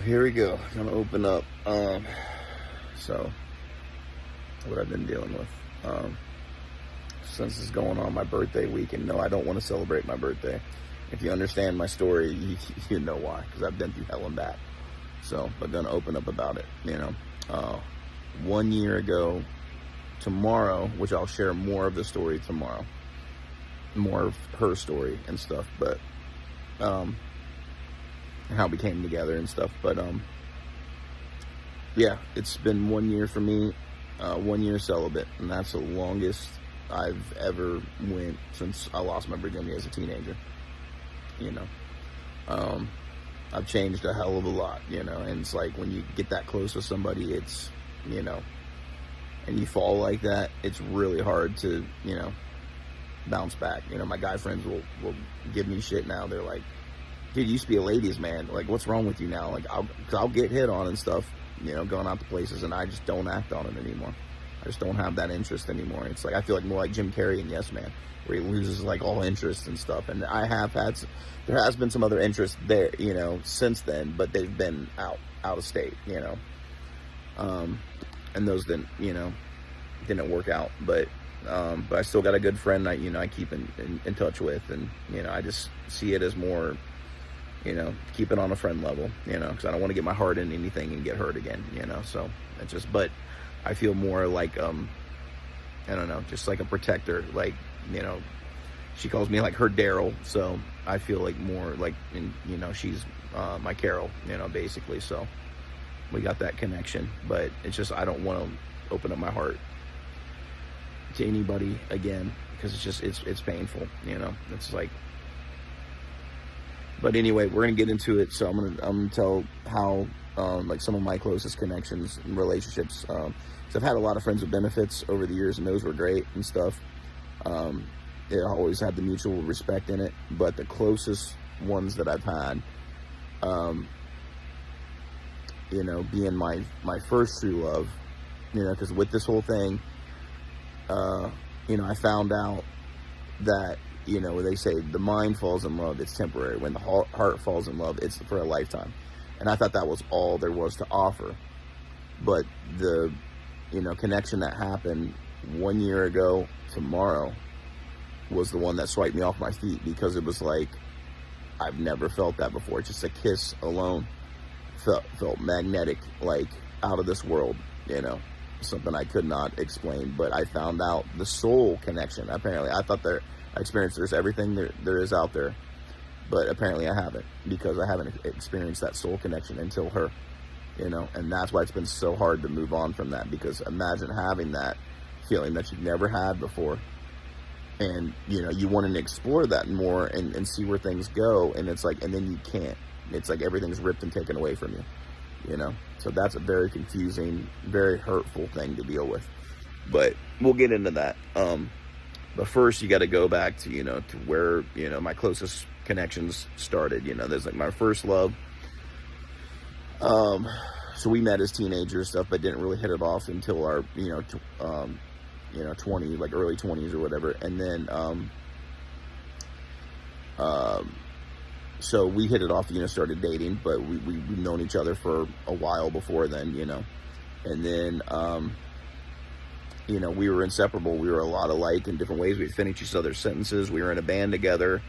Here we go. Gonna open up. So what I've been dealing with. Since it's going on my birthday week, and no, I don't want to celebrate my birthday. If you understand my story, you know why, because I've been through hell and back. So, but gonna open up about it. 1 year ago, tomorrow, which I'll share more of the story tomorrow, more of her story and stuff, but how we came together and stuff. But yeah, it's been 1 year for me, 1 year celibate, and that's the longest I've ever went since I lost my virginity as a teenager. You know, I've changed a hell of a lot. And it's like when you get that close with somebody, it's and you fall like that, it's really hard to bounce back. My guy friends will give me shit now. They're like, dude, you used to be a ladies' man. Like, what's wrong with you now? Like, I'll get hit on and stuff, going out to places, and I just don't act on it anymore. I just don't have that interest anymore. It's like, I feel like more like Jim Carrey in Yes Man, where he loses like all interest and stuff. And there has been some other interest there, since then, but they've been out of state, and those didn't work out. But I still got a good friend I keep in touch with, and I just see it as more, keep it on a friend level, because I don't want to get my heart in anything and get hurt again, so it's just, but I feel more like, I don't know, just like a protector, like, she calls me like her Daryl, so I feel like more like, she's my Carol, basically, so we got that connection, but it's just, I don't want to open up my heart to anybody again, because it's just, it's painful, it's like, but anyway, we're gonna get into it. So I'm gonna tell how like some of my closest connections and relationships. So I've had a lot of friends with benefits over the years, and those were great and stuff. It always had the mutual respect in it. But the closest ones that I've had, being my first true love, because with this whole thing, I found out that. They say the mind falls in love, it's temporary. When the heart falls in love, it's for a lifetime. And I thought that was all there was to offer. But the, connection that happened 1 year ago tomorrow was the one that swiped me off my feet, because it was like, I've never felt that before. Just a kiss alone felt magnetic, like out of this world, something I could not explain. But I found out the soul connection. Apparently, I thought I experienced there's everything there is out there, but apparently I haven't, because I haven't experienced that soul connection until her, and that's why it's been so hard to move on from that, because imagine having that feeling that you've never had before, and you want to explore that more and see where things go, and it's like, and then you can't. It's like everything's ripped and taken away from you, so that's a very confusing, very hurtful thing to deal with, but we'll get into that. But first, you got to go back to, to where, my closest connections started. There's like my first love. So we met as teenagers stuff, but didn't really hit it off until our, 20, like early 20s or whatever. And then, so we hit it off, started dating, but we've known each other for a while before then, and then, we were inseparable. We were a lot alike in different ways. We'd finish each other's sentences. We were in a band together.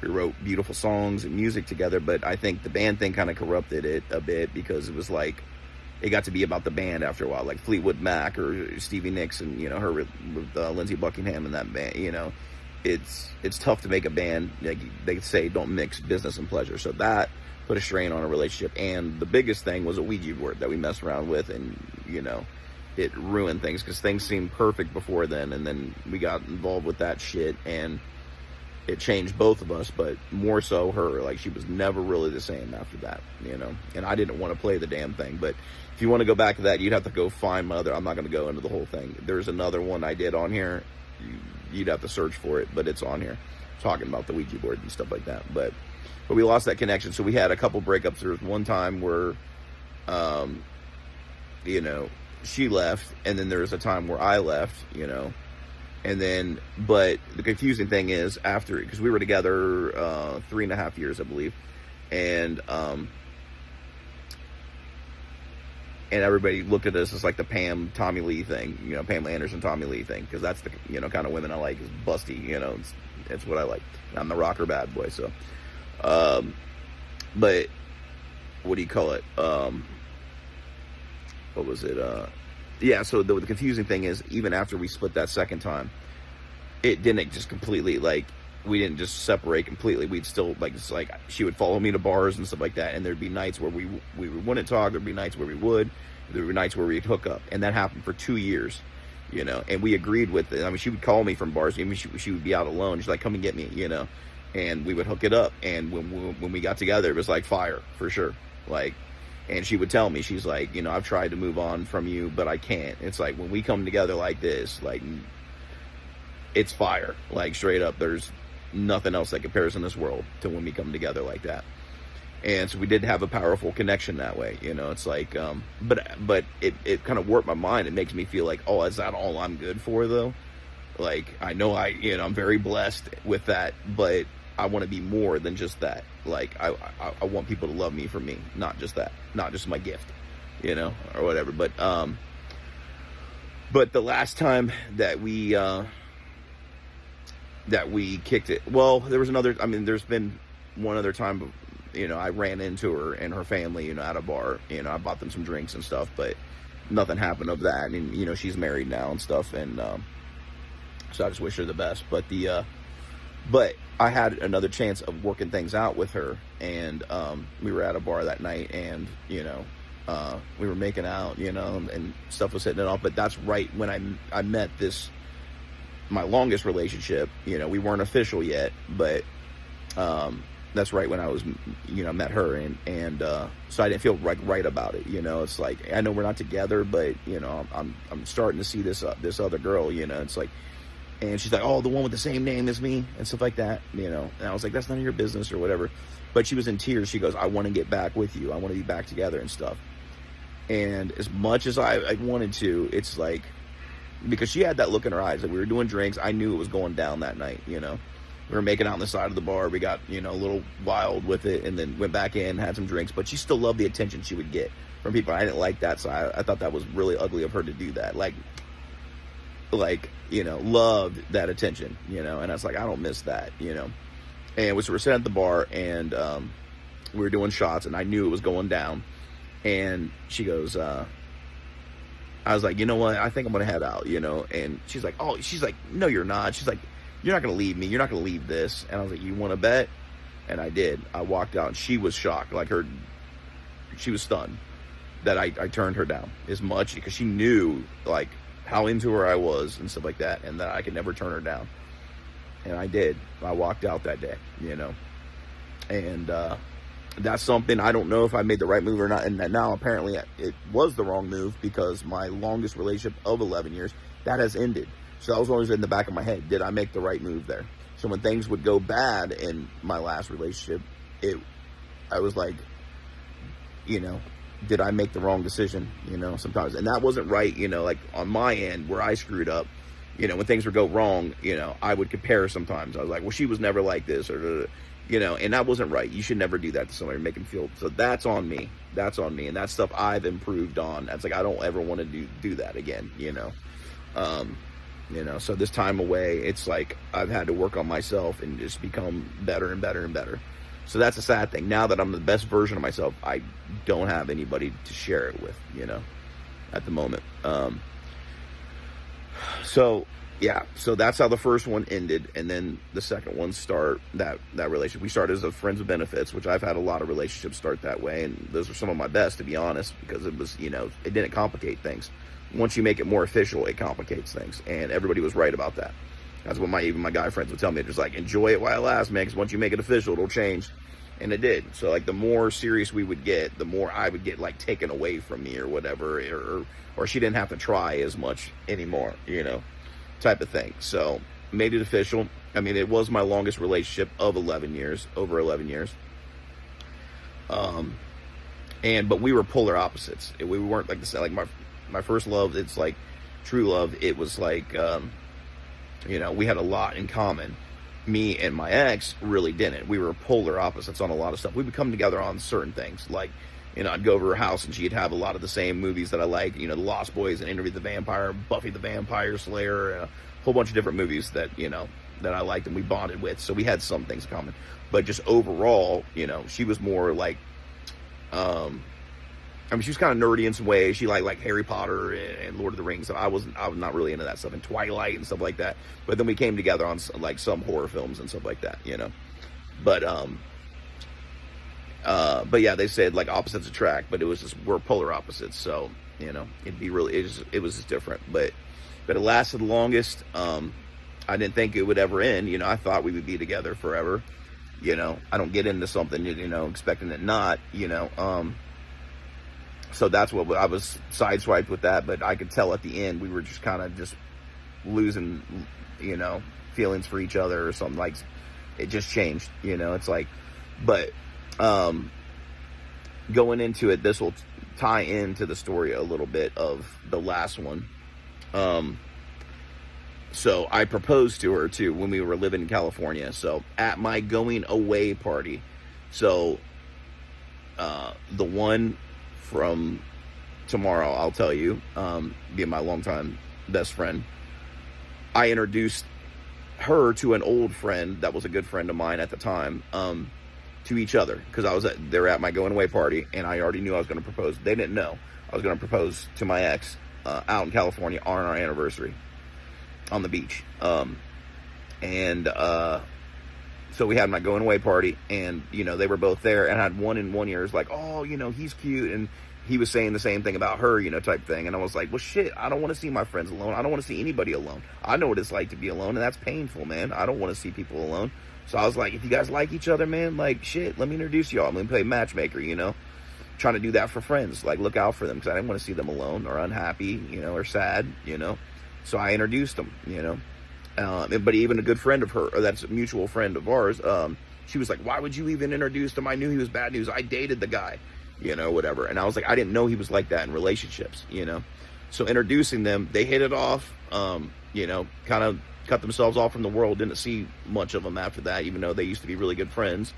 We wrote beautiful songs and music together, but I think the band thing kind of corrupted it a bit, because it was like, it got to be about the band after a while, like Fleetwood Mac or Stevie Nicks and, her with Lindsey Buckingham and that band, it's tough to make a band, like they say, don't mix business and pleasure. So that put a strain on a relationship. And the biggest thing was a Ouija board that we messed around with, and, it ruined things, because things seemed perfect before then, and then we got involved with that shit, and it changed both of us, but more so her. Like, she was never really the same after that, and I didn't want to play the damn thing. But if you want to go back to that, you'd have to go find my other, I'm not going to go into the whole thing. There's another one I did on here. You'd have to search for it, but it's on here, talking about the Ouija board and stuff like that. But we lost that connection, so we had a couple breakups. There was one time where, she left, and then there was a time where I left, and then, but the confusing thing is, after, because we were together 3.5 years, I believe, and and everybody looked at us as like the Pam Tommy Lee thing, you know, Pamela Anderson Tommy Lee thing, because that's the, you know, kind of women I like, is busty, you know, it's what I like. I'm the rocker bad boy. So but what do you call it, what was it, yeah, so the confusing thing is, even after we split that second time, it didn't just completely, like, we didn't just separate completely. We'd still, like, it's like she would follow me to bars and stuff like that, and there'd be nights where we wouldn't talk, there'd be nights where we would, there were nights where we'd hook up, and that happened for 2 years, you know, and we agreed with it. I mean, she would call me from bars, even she would be out alone, she's like, come and get me, you know, and we would hook it up, and when we got together, it was like fire, for sure, like, and she would tell me, she's like, you know, I've tried to move on from you, but I can't. It's like, when we come together like this, like, it's fire, like, straight up, there's nothing else that compares in this world to when we come together like that. And so we did have a powerful connection that way, you know. It's like, but it kind of warped my mind. It makes me feel like, oh, is that all I'm good for, though? Like, I know you know, I'm very blessed with that, but I want to be more than just that. Like, I want people to love me for me, not just that, not just my gift, you know, or whatever. But the last time that we kicked it, well, there was another, I mean, there's been one other time, you know, I ran into her and her family, you know, at a bar, you know, I bought them some drinks and stuff, but nothing happened of that. And, you know, she's married now and stuff, and so I just wish her the best. But but I had another chance of working things out with her, and we were at a bar that night, and, you know, we were making out, you know, and stuff was hitting it off. But that's right when I met my longest relationship. You know, we weren't official yet, but that's right when I was, you know, met her, and so I didn't feel right about it. You know, it's like, I know we're not together, but, you know, I'm starting to see this other girl. You know, it's like, and she's like, oh, the one with the same name as me and stuff like that. You know, and I was like, that's none of your business or whatever. But she was in tears. She goes, I want to get back with you. I want to be back together and stuff. And as much as I wanted to, it's like, because she had that look in her eyes, like, we were doing drinks, I knew it was going down that night, you know. We were making out on the side of the bar, we got, you know, a little wild with it, and then went back in, had some drinks, but she still loved the attention she would get from people. I didn't like that, so I thought that was really ugly of her to do that, like, you know, loved that attention, you know, and I was like, I don't miss that, you know. And we're sitting at the bar, and we were doing shots, and I knew it was going down, and she goes, I was like, you know what, I think I'm going to head out, you know, and she's like, no, you're not. She's like, you're not going to leave me. You're not going to leave this. And I was like, you want to bet? And I did. I walked out, and she was shocked. Like, she was stunned that I turned her down as much, because she knew, like, how into her I was and stuff like that, and that I could never turn her down. And I did. I walked out that day, you know, and that's something, I don't know if I made the right move or not, and now apparently it was the wrong move, because my longest relationship of 11 years, that has ended. So that was always in the back of my head, did I make the right move there? So when things would go bad in my last relationship, I was like, you know, did I make the wrong decision, you know, sometimes, and that wasn't right, you know, like, on my end, where I screwed up, you know, when things would go wrong, you know, I would compare sometimes. I was like, well, she was never like this, or, you know, and that wasn't right. You should never do that to somebody, make them feel, so that's on me, and that's stuff I've improved on. That's like, I don't ever want to do that again, you know. You know, so this time away, it's like, I've had to work on myself and just become better and better and better. So that's a sad thing. Now that I'm the best version of myself, I don't have anybody to share it with, you know, at the moment. So yeah, so that's how the first one ended, and then the second one that relationship. We started as friends with benefits, which I've had a lot of relationships start that way, and those are some of my best, to be honest, because it was, you know, it didn't complicate things. Once you make it more official, it complicates things, and everybody was right about that. That's what even my guy friends would tell me. They're just like, enjoy it while it lasts, man, because once you make it official, it'll change. And it did. So, like, the more serious we would get, the more I would get, like, taken away from me or whatever, or she didn't have to try as much anymore, you know, type of thing. So, made it official. I mean, it was my longest relationship of 11 years, over 11 years. But we were polar opposites. We weren't like the same. Like, my first love, it's like true love. It was like, you know, we had a lot in common. Me and my ex really didn't. We were polar opposites on a lot of stuff. We would come together on certain things, like, I'd go over her house and she'd have a lot of the same movies that I like, The Lost Boys and Interview with the Vampire, Buffy the Vampire Slayer, and a whole bunch of different movies that, that I liked and we bonded with. So we had some things in common. But just overall, she was more like, she was kind of nerdy in some ways. She liked like Harry Potter and Lord of the Rings. And I was not really into that stuff, and Twilight and stuff like that. But then we came together on like some horror films and stuff like that, But yeah, they said like opposites attract, but it was just, we're polar opposites. So, it'd be really, it was just different, but it lasted the longest. I didn't think it would ever end. I thought we would be together forever. I don't get into something, expecting it not, so that's what I was sideswiped with that. But I could tell at the end, we were just kind of just losing, feelings for each other or something. Like it just changed, it's like, but, going into it, this will tie into the story a little bit of the last one. So I proposed to her too when we were living in California. So at my going away party, so the one from tomorrow, I'll tell you, being my longtime best friend, I introduced her to an old friend that was a good friend of mine at the time, to each other, because they were at my going away party, and I already knew I was going to propose. They didn't know I was going to propose to my ex out in California on our anniversary on the beach. So we had my going away party, and they were both there, and I had one in one ear is like, oh, he's cute, and he was saying the same thing about her, type thing. And I was like, well, shit, I don't want to see my friends alone. I don't want to see anybody alone. I know what it's like to be alone, and that's painful, man. I don't want to see people alone. So I was like, if you guys like each other, man, like, shit, let me introduce y'all. I'm going to play matchmaker, trying to do that for friends, like, look out for them, because I didn't want to see them alone or unhappy, or sad, So I introduced them, but even a good friend of her, or that's a mutual friend of ours, she was like, why would you even introduce him? I knew he was bad news. I dated the guy, whatever. And I was like, I didn't know he was like that in relationships, So introducing them, they hit it off, kind of cut themselves off from the world. Didn't see much of them after that, even though they used to be really good friends.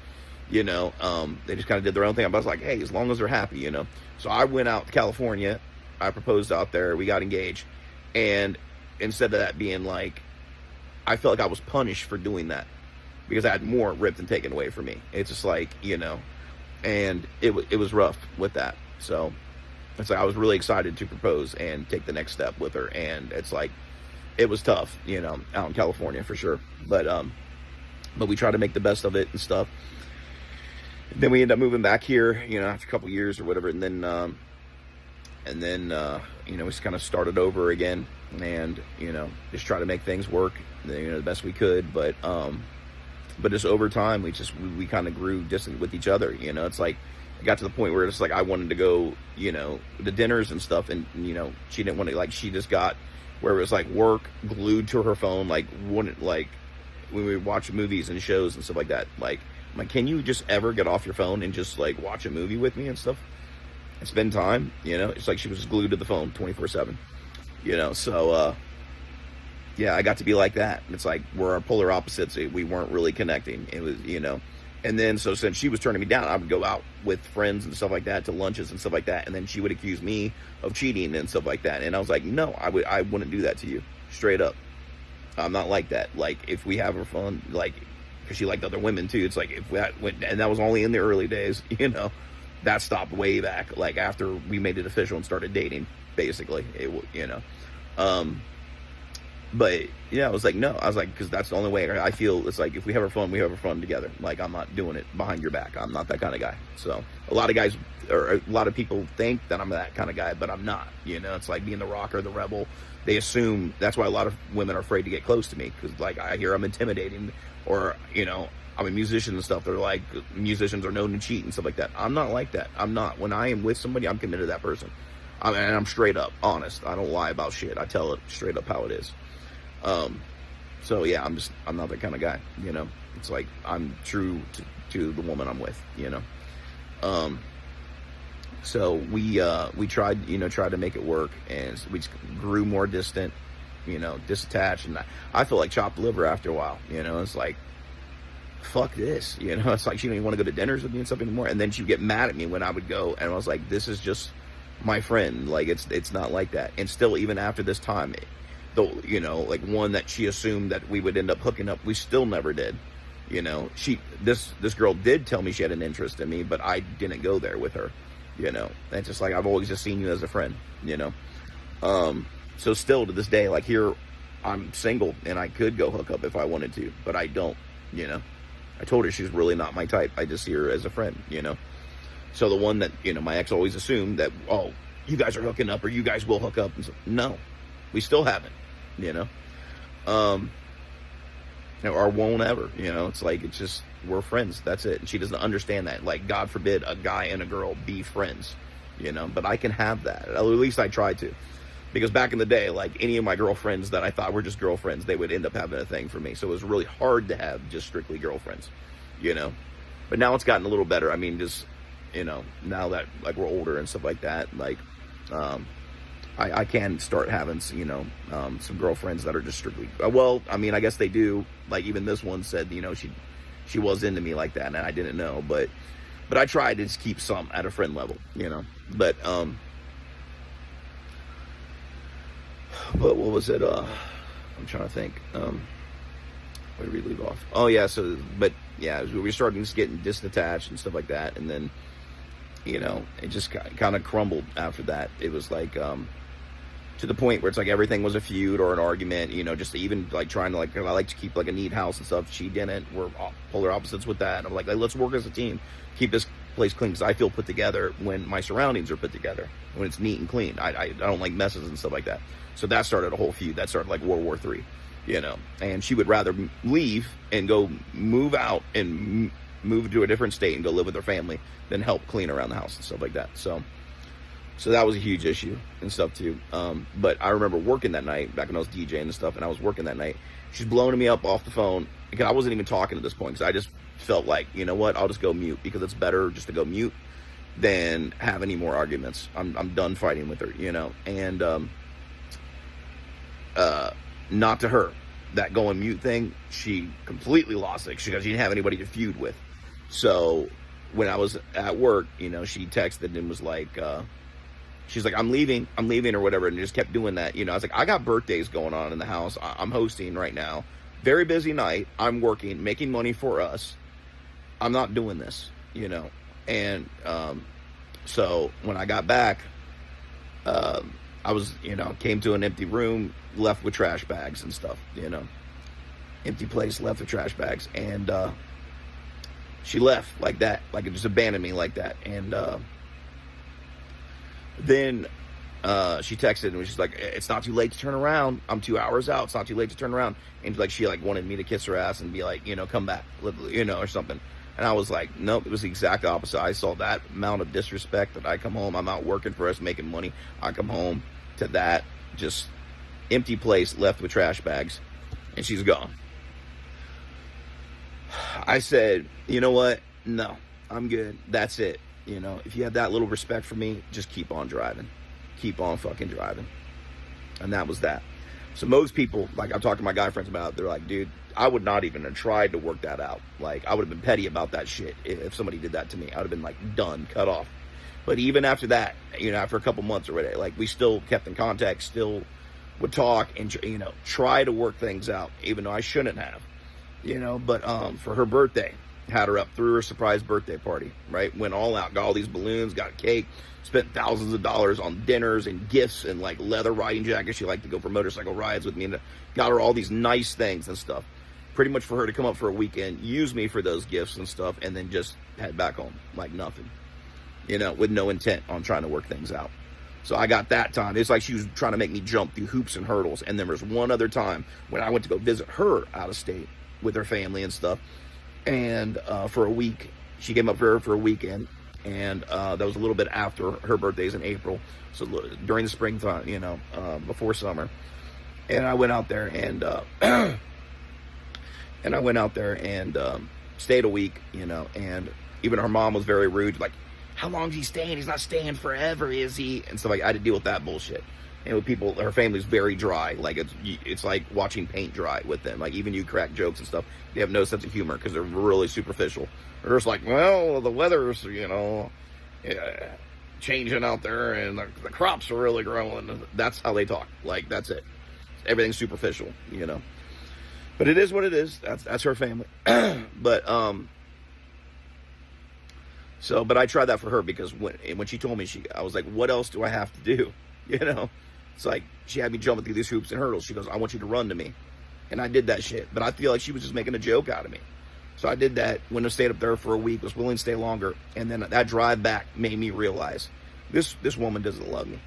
They just kind of did their own thing. But I was like, hey, as long as they're happy, So I went out to California. I proposed out there. We got engaged. And instead of that being like, I felt like I was punished for doing that because I had more ripped and taken away from me. It's just like, and it was rough with that. So it's like I was really excited to propose and take the next step with her. And it's like, it was tough, out in California for sure. But we tried to make the best of it and stuff. And then we ended up moving back here, after a couple years or whatever. And then we just kind of started over again and, just try to make things work, the best we could. But just over time, we kind of grew distant with each other. It's like, it got to the point where it's like, I wanted to go, to dinners and stuff. And, she didn't want to, like, she just got where it was like work glued to her phone, like wouldn't, like when we would watch movies and shows and stuff like that, like I'm like, can you just ever get off your phone and just like watch a movie with me and stuff and spend time? It's like she was just glued to the phone 24/7, so yeah, I got to be like that. It's like we're our polar opposites. We weren't really connecting. It was, and then so since she was turning me down, I would go out with friends and stuff like that to lunches and stuff like that, and then she would accuse me of cheating and stuff like that. And I was like, no, I wouldn't do that to you, straight up. I'm not like that. Like if we have our fun, like because she liked other women too. It's like if we went, and that was only in the early days, that stopped way back, like after we made it official and started dating, basically. But yeah, I was like, no, I was like, because that's the only way I feel. It's like if we have our fun, we have our fun together. Like I'm not doing it behind your back. I'm not that kind of guy. So a lot of guys, or a lot of people think that I'm that kind of guy, but I'm not. It's like being the rocker, the rebel. They assume that's why a lot of women are afraid to get close to me, because like I hear I'm intimidating, or I'm a musician and stuff. They're like, musicians are known to cheat and stuff like that. I'm not like that. I'm not. When I am with somebody, I'm committed to that person. And I'm straight up honest. I don't lie about shit. I tell it straight up how it is. So yeah, I'm not that kind of guy, it's like, I'm true to the woman I'm with, so we tried to make it work, and we just grew more distant, disattached, and I felt like chopped liver after a while, it's like, fuck this, you know. It's like she didn't even want to go to dinners with me and stuff anymore. And then she'd get mad at me when I would go, and I was like, this is just my friend. Like, it's not like that. And still, even after this time, though, you know, like one that she assumed that we would end up hooking up, we still never did. You know, this girl did tell me she had an interest in me, but I didn't go there with her. You know, and it's just like, I've always just seen you as a friend, you know. So still to this day, like, here I'm single and I could go hook up if I wanted to, but I don't, you know. I told her she's really not my type. I just see her as a friend, you know. So the one that, you know, my ex always assumed that, oh, you guys are hooking up or you guys will hook up. And so, no, we still haven't, you know. Or won't ever, you know. It's like, it's just, we're friends, that's it. And she doesn't understand that. Like, God forbid a guy and a girl be friends, you know. But I can have that, at least I try to. Because back in the day, like, any of my girlfriends that I thought were just girlfriends, they would end up having a thing for me. So it was really hard to have just strictly girlfriends, you know. But now it's gotten a little better. I mean, just, you know, now that, like, we're older and stuff like that, like, I can start having, you know, some girlfriends that are just strictly, well, I mean, I guess they do. Like, even this one said, you know, she was into me like that, and I didn't know. But I tried to just keep some at a friend level, you know. But what was it? I'm trying to think. Where did we leave off? Oh, yeah, so, but, yeah, we were starting to get disattached and stuff like that, and then, you know, it just kind of crumbled after that. It was like, to the point where it's like everything was a feud or an argument, you know, just even, like, trying to, like, I like to keep, like, a neat house and stuff. She didn't. We're polar opposites with that. I'm like, let's work as a team. Keep this place clean, because I feel put together when my surroundings are put together, when it's neat and clean. I don't like messes and stuff like that. So that started a whole feud. That started like World War III, you know. And she would rather leave and go move out and move to a different state and go live with her family than help clean around the house and stuff like that. So that was a huge issue and stuff too. But I remember working that night back when I was DJing and stuff, and I was working that night. She's blowing me up off the phone because I wasn't even talking at this point, because I just felt like, you know what, I'll just go mute, because it's better just to go mute than have any more arguments. I'm done fighting with her, you know. And not to her, that going mute thing, she completely lost it because she didn't have anybody to feud with. So when I was at work, you know, she texted and was like, she's like, I'm leaving or whatever, and just kept doing that. You know, I was like, I got birthdays going on in the house. I'm hosting right now. Very busy night. I'm working, making money for us. I'm not doing this, you know. And so when I got back, I was, you know, came to an empty room, left with trash bags and stuff, you know. Empty place, left with trash bags. And she left like that, like it just abandoned me like that. And then she texted and she's like, it's not too late to turn around. I'm 2 hours out. It's not too late to turn around. And like, she like wanted me to kiss her ass and be like, you know, come back, you know, or something. And I was like, nope, it was the exact opposite. I saw that amount of disrespect that I come home. I'm out working for us, making money. I come home to that just empty place left with trash bags, and she's gone. I said, you know what? No, I'm good. That's it. You know, if you have that little respect for me, just keep on driving. Keep on fucking driving. And that was that. So most people, like I've talked to my guy friends about, they're like, dude, I would not even have tried to work that out. Like, I would have been petty about that shit if somebody did that to me. I would have been like, done, cut off. But even after that, you know, after a couple months or whatever, like, we still kept in contact, still would talk and, you know, try to work things out, even though I shouldn't have, you know. But for her birthday, had her up, threw her a surprise birthday party, right? Went all out, got all these balloons, got a cake, spent thousands of dollars on dinners and gifts and like leather riding jackets. She liked to go for motorcycle rides with me, and got her all these nice things and stuff. Pretty much for her to come up for a weekend, use me for those gifts and stuff, and then just head back home like nothing, you know, with no intent on trying to work things out. So I got that time. It's like she was trying to make me jump through hoops and hurdles. And then there was one other time when I went to go visit her out of state with her family and stuff. And for a week, she came up for a weekend. And that was a little bit after her birthday's in April. So during the springtime, you know, before summer. And I went out there and stayed a week, you know. And even her mom was very rude, like, how long is he staying? He's not staying forever, is he? And so like, I had to deal with that bullshit. And with people, her family's very dry. Like it's like watching paint dry with them. Like even you crack jokes and stuff, they have no sense of humor because they're really superficial. They're just like, well, the weather's changing out there, and the crops are really growing. That's how they talk. Like that's it. Everything's superficial, But it is what it is. That's her family. But but I tried that for her because when she told me, I was like, what else do I have to do? It's like she had me jumping through these hoops and hurdles. She goes, I want you to run to me. And I did that shit. But I feel like she was just making a joke out of me. So I did that, went and stayed up there for a week, was willing to stay longer. And then that drive back made me realize this woman doesn't love me.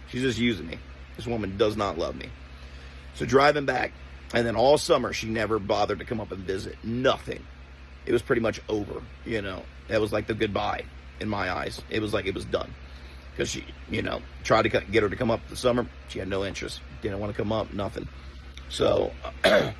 She's just using me. This woman does not love me. So driving back, and then all summer, she never bothered to come up and visit. Nothing. It was pretty much over, That was like the goodbye in my eyes. It was like it was done. Because she, tried to get her to come up this summer. She had no interest. Didn't want to come up, nothing. So, and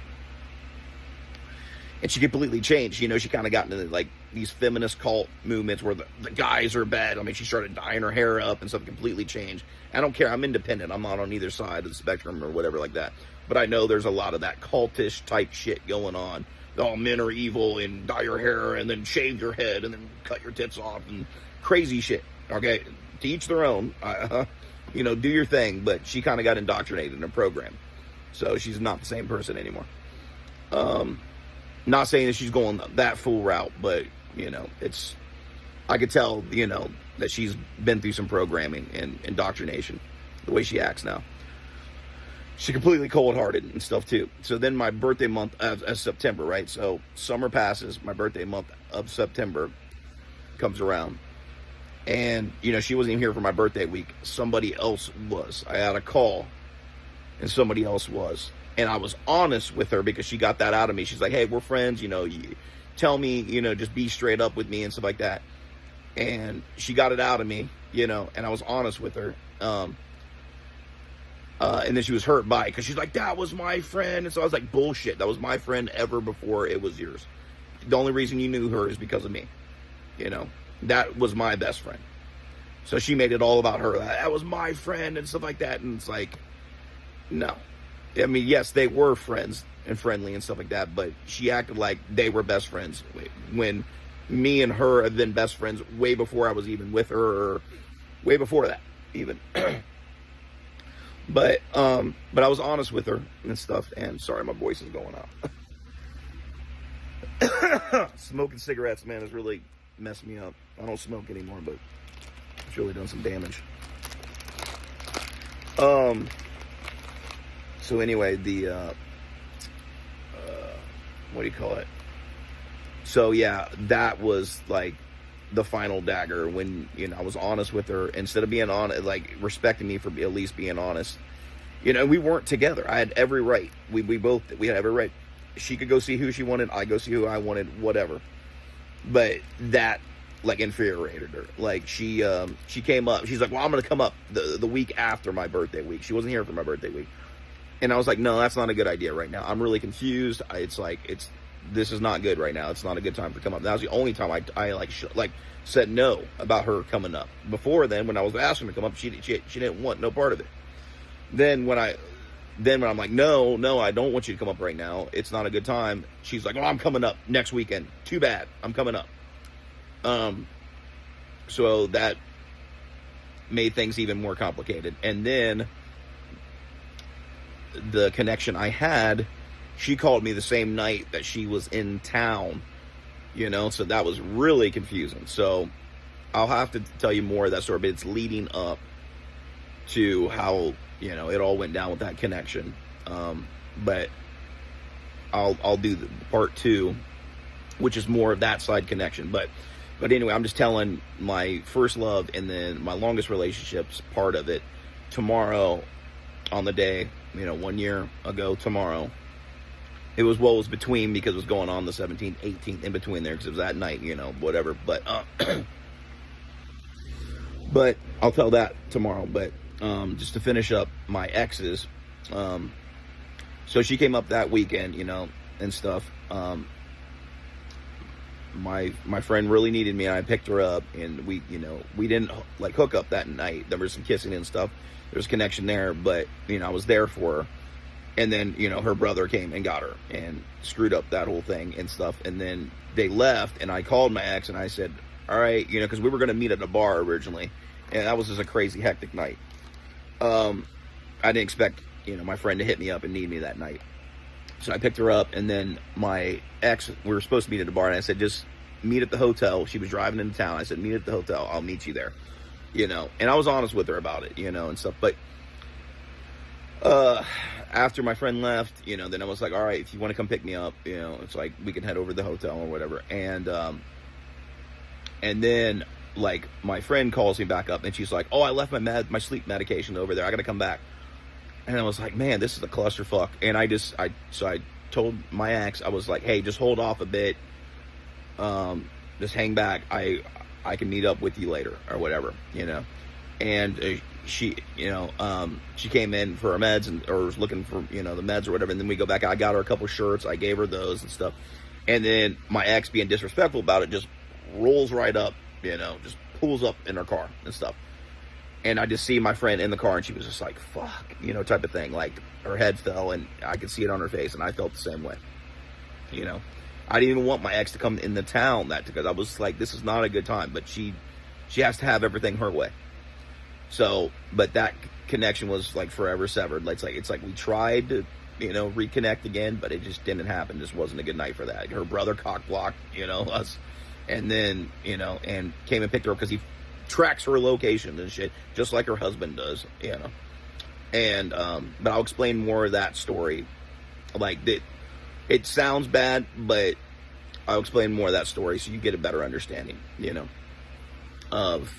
she completely changed. She kind of got into like these feminist cult movements where the guys are bad. I mean, she started dyeing her hair up and stuff, completely changed. I don't care. I'm independent. I'm not on either side of the spectrum or whatever like that. But I know there's a lot of that cultish type shit going on. All men are evil and dye your hair and then shave your head and then cut your tits off and crazy shit. Okay? To each their own. Do your thing. But she kind of got indoctrinated in a program. So she's not the same person anymore. Not saying that she's going that full route, but, I could tell, that she's been through some programming and indoctrination, the way she acts now. She's completely cold-hearted and stuff, too. So then my birthday month as September, right? So summer passes, my birthday month of September comes around. And, she wasn't even here for my birthday week. Somebody else was. I had a call, and somebody else was. And I was honest with her because she got that out of me. She's like, hey, we're friends, you tell me, just be straight up with me and stuff like that. And she got it out of me, and I was honest with her. And then she was hurt by it because she's like, that was my friend. And so I was like, bullshit. That was my friend ever before it was yours. The only reason you knew her is because of me. That was my best friend. So she made it all about her. That was my friend and stuff like that. And it's like, no. I mean, yes, they were friends and friendly and stuff like that, but she acted like they were best friends when me and her have been best friends way before I was even with her, or way before that even. But I was honest with her and stuff. And sorry, my voice is going out. Smoking cigarettes, man, has really messed me up. I don't smoke anymore, but it's really done some damage. So anyway, what do you call it? So yeah, that was like the final dagger when, I was honest with her instead of being honest, like respecting me for at least being honest. We weren't together. I had every right. We had every right. She could go see who she wanted. I go see who I wanted, whatever. But that like infuriated her. Like she came up. She's like, well, I'm going to come up the week after my birthday week. She wasn't here for my birthday week. And I was like, no, that's not a good idea right now. I'm really confused. This is not good right now. It's not a good time to come up. That was the only time I said no about her coming up. Before then, when I was asking her to come up, she didn't want no part of it. Then when I'm like, no, I don't want you to come up right now. It's not a good time. She's like, oh, I'm coming up next weekend. Too bad. I'm coming up. So that made things even more complicated. And then the connection I had, she called me the same night that she was in town, so that was really confusing. So I'll have to tell you more of that story, but it's leading up to how, it all went down with that connection. But I'll do the part 2, which is more of that side connection. But anyway, I'm just telling my first love and then my longest relationships part of it tomorrow on the day, 1 year ago tomorrow. It was what was between, because it was going on the 17th, 18th, in between there, because it was that night, whatever. But but I'll tell that tomorrow. But just to finish up my exes, so she came up that weekend, and stuff. my friend really needed me, and I picked her up, and we didn't like hook up that night. There was some kissing and stuff. There was connection there, but I was there for her. And then her brother came and got her and screwed up that whole thing and stuff. And then they left, and I called my ex and I said, all right, because we were going to meet at a bar originally, and that was just a crazy hectic night. I didn't expect my friend to hit me up and need me that night. So I picked her up, and then my ex, we were supposed to meet at the bar, and I said, just meet at the hotel. She was driving into town. I said, meet at the hotel. I'll meet you there, and I was honest with her about it, and stuff. But after my friend left, then I was like, all right, if you want to come pick me up, it's like we can head over to the hotel or whatever. And then like my friend calls me back up, and she's like, oh, I left my sleep medication over there. I got to come back. And I was like, man, this is a clusterfuck. And I told my ex, I was like, hey, just hold off a bit. Just hang back. I can meet up with you later or whatever, And she came in for her meds or was looking for, the meds or whatever. And then we go back. I got her a couple shirts. I gave her those and stuff. And then my ex, being disrespectful about it, just rolls right up, just pulls up in her car and stuff. And I just see my friend in the car, and she was just like, fuck, type of thing. Like, her head fell, and I could see it on her face, and I felt the same way. I didn't even want my ex to come in the town because I was like, this is not a good time. But she has to have everything her way. So, but that connection was like forever severed. It's like we tried to, reconnect again, but it just didn't happen. It just wasn't a good night for that. Her brother cock blocked, us. And then, and came and picked her up because he tracks her location and shit, just like her husband does, And, but I'll explain more of that story. Like, it sounds bad, but I'll explain more of that story so you get a better understanding, of,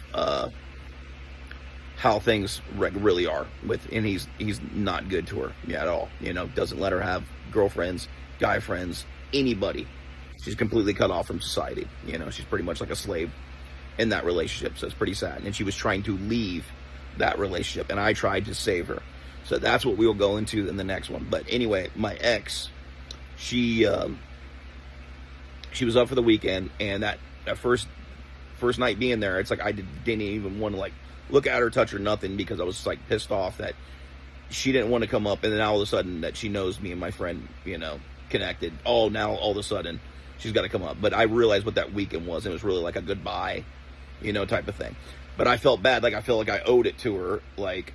how things really are and he's not good to her at all, doesn't let her have girlfriends, guy friends, anybody. She's completely cut off from society. She's pretty much like a slave in that relationship. So it's pretty sad. And she was trying to leave that relationship, and I tried to save her. So that's what we'll go into in the next one. But anyway, my ex, she was up for the weekend, and that first night being there, it's like I didn't even want to like look at her, touch her, nothing, because I was like pissed off that she didn't want to come up, and then all of a sudden that she knows me and my friend, connected. Now all of a sudden she's got to come up. But I realized what that weekend was. It was really like a goodbye, type of thing. But I felt bad. Like, I feel like I owed it to her, like,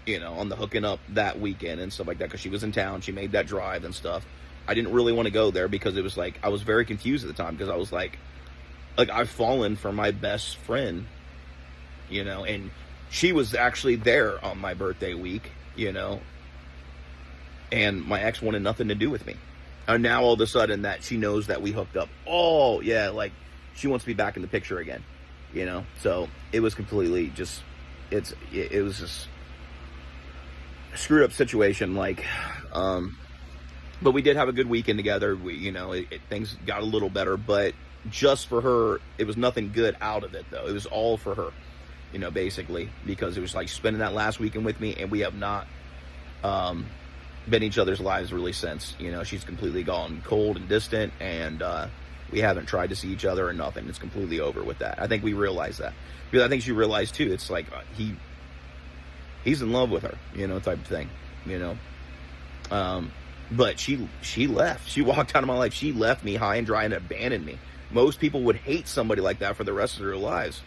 on the hooking up that weekend and stuff like that, because she was in town. She made that drive and stuff. I didn't really want to go there because it was like, I was very confused at the time, because I was like I've fallen for my best friend, and she was actually there on my birthday week, and my ex wanted nothing to do with me. And now all of a sudden that she knows that we hooked up, oh yeah, like she wants to be back in the picture again, so it was completely just, it was just a screwed up situation. Like, but we did have a good weekend together. We, things got a little better, but just for her, it was nothing good out of it though. It was all for her, basically, because it was like spending that last weekend with me, and we have not, been in each other's lives really since. She's completely gone cold and distant, and we haven't tried to see each other or nothing. It's completely over with that. I think we realized that, because I think she realized too. It's like he's in love with her, type of thing, but she left. She walked out of my life. She left me high and dry and abandoned me. Most people would hate somebody like that for the rest of their lives,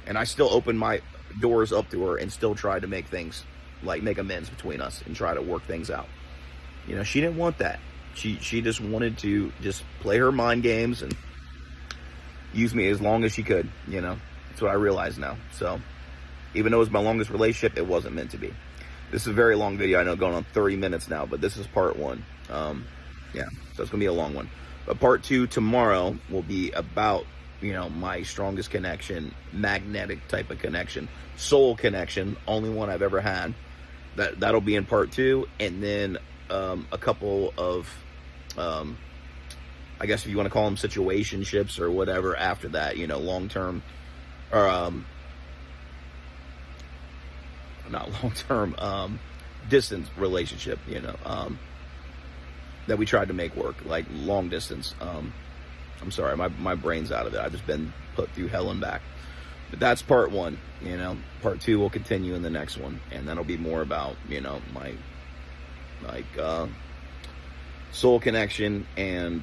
and I still opened my doors up to her and still tried to make things, like, make amends between us and try to work things out. She didn't want that. She just wanted to just play her mind games and use me as long as she could. That's what I realize now. So even though it was my longest relationship, it wasn't meant to be. This is a very long video. I know, going on 30 minutes now, but this is part one. Yeah, so it's gonna be a long one. But part two tomorrow will be about, my strongest connection, magnetic type of connection, soul connection, only one I've ever had. That'll be in part two, and then a couple of, I guess if you want to call them situationships or whatever after that, long-term, or not long-term, distance relationship, that we tried to make work, like long distance. I'm sorry, my brain's out of it. I've just been put through hell and back. But that's part one. Part two will continue in the next one, and that'll be more about my soul connection and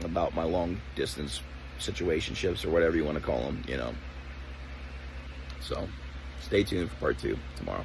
about my long distance situationships or whatever you want to call them. So stay tuned for part two tomorrow.